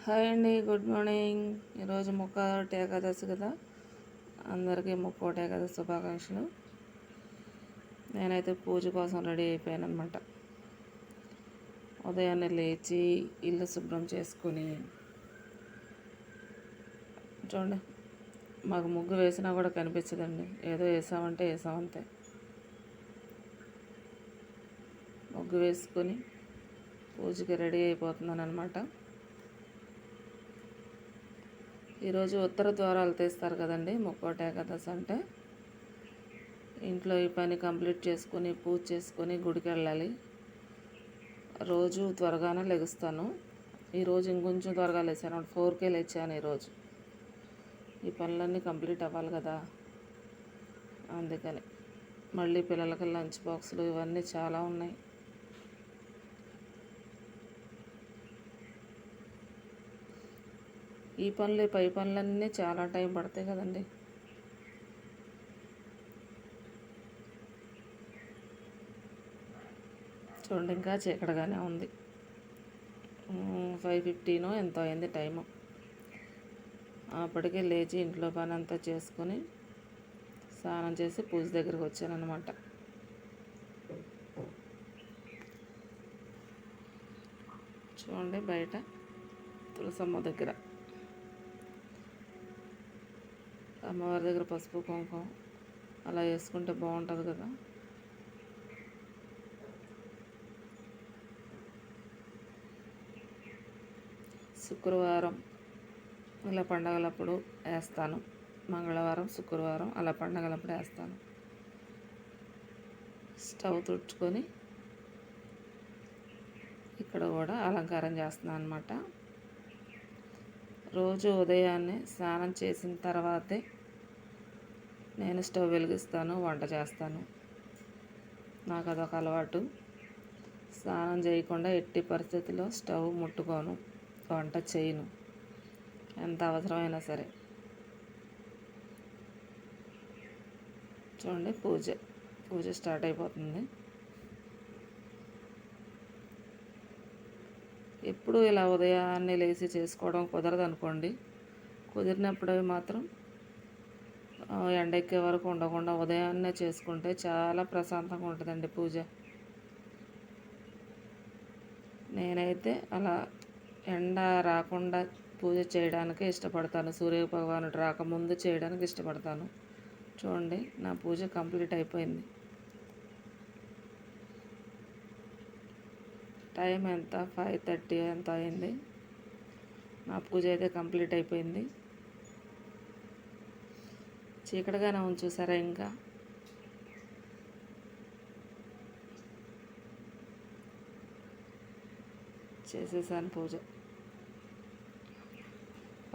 Hi అండి, good morning. ఈరోజు ముక్కోటి ఏకాదశి కదా, అందరికీ ముక్కోటి ఏకాదశి శుభాకాంక్షలు. నేనైతే పూజ కోసం రెడీ అయిపోయాను అనమాట. ఉదయాన్నే లేచి ఇల్లు శుభ్రం చేసుకొని, చూడండి మాకు ముగ్గు వేసినా కూడా కనిపించదండి, ఏదో వేసామంటే వేసామంతే. ముగ్గు వేసుకొని పూజకి రెడీ అయిపోతున్నాను అనమాట. ఈరోజు ఉత్తర ద్వారాలు తీస్తారు కదండి ముక్కోటి ఏకాదశి అంటే. ఇంట్లో ఈ పని కంప్లీట్ చేసుకొని పూజ చేసుకొని గుడికి వెళ్ళాలి. రోజు త్వరగానే లెగుస్తాను. ఈరోజు ఇంకొంచెం త్వరగా లేచాను, 4కే లేచాను ఈరోజు. ఈ పనులన్నీ కంప్లీట్ అవ్వాలి కదా, అందుకని. మళ్ళీ పిల్లలకి లంచ్ బాక్సులు ఇవన్నీ చాలా ఉన్నాయి. ఈ పనులు పై పనులన్నీ చాలా టైం పడతాయి కదండి. చూడండి ఇంకా చీకటిగానే ఉంది. 5:15 ఎంతో అయింది టైము. అప్పటికే లేచి ఇంట్లో పని అంతా చేసుకొని స్నానం చేసి పూజ దగ్గరికి వచ్చానన్నమాట. చూడండి బయట తులసమ్మ దగ్గర, అమ్మవారి దగ్గర పసుపు కుంకుమ అలా వేసుకుంటే బాగుంటుంది కదా. శుక్రవారం ఇలా పండగలప్పుడు వేస్తాను, మంగళవారం శుక్రవారం అలా పండగలప్పుడు వేస్తాను. స్టవ్ తుడుచుకొని ఇక్కడ కూడా అలంకారం చేస్తున్నాను అనమాట. రోజు ఉదయాన్నే స్నానం చేసిన తర్వాతే నేను స్టవ్ వెలిగిస్తాను, వంట చేస్తాను. నాకు అదొక అలవాటు. స్నానం చేయకుండా ఎట్టి పరిస్థితుల్లో స్టవ్ ముట్టుకోను, వంట చేయను, ఎంత అవసరమైనా సరే. చూడండి పూజ స్టార్ట్ అయిపోతుంది. ఎప్పుడు ఇలా ఉదయాన్నే లేచి చేసుకోవడం కుదరదు అనుకోండి. కుదిరినప్పుడు మాత్రం ఎండెక్కే వరకు ఉండకుండా ఉదయాన్నే చేసుకుంటే చాలా ప్రశాంతంగా ఉంటుందండి పూజ. నేనైతే అలా ఎండ రాకుండా పూజ చేయడానికి ఇష్టపడతాను. సూర్య భగవానుడు రాకముందు చేయడానికి ఇష్టపడతాను. చూడండి నా పూజ కంప్లీట్ అయిపోయింది. టైం ఎంత 5:30 ఎంత అయింది. నా పూజ అయితే కంప్లీట్ అయిపోయింది. చీకటిగానే చూసారా ఇంకా. చేసేసాను పూజ.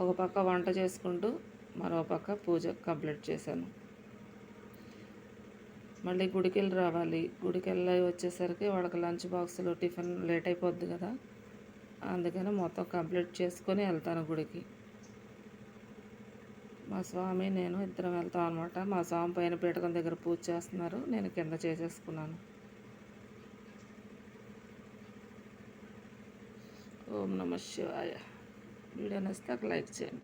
ఒక పక్క వంట చేసుకుంటూ మరో పక్క పూజ కంప్లీట్ చేశాను. మళ్ళీ గుడికి వెళ్ళి రావాలి. గుడికి వెళ్ళి వచ్చేసరికి వాళ్ళకి లంచ్ బాక్సులు టిఫిన్ లేట్ అయిపోద్ది కదా, అందుకని మొత్తం కంప్లీట్ చేసుకొని వెళ్తాను గుడికి. మా స్వామి నేను ఇద్దరం వెళ్తాం అనమాట. మా స్వామి పైన పీఠకం దగ్గర పూజ చేస్తున్నారు, నేను కింద చేసేసుకున్నాను. ఓం నమః శివాయ. వీడియో నచ్చితే లైక్ చేయండి.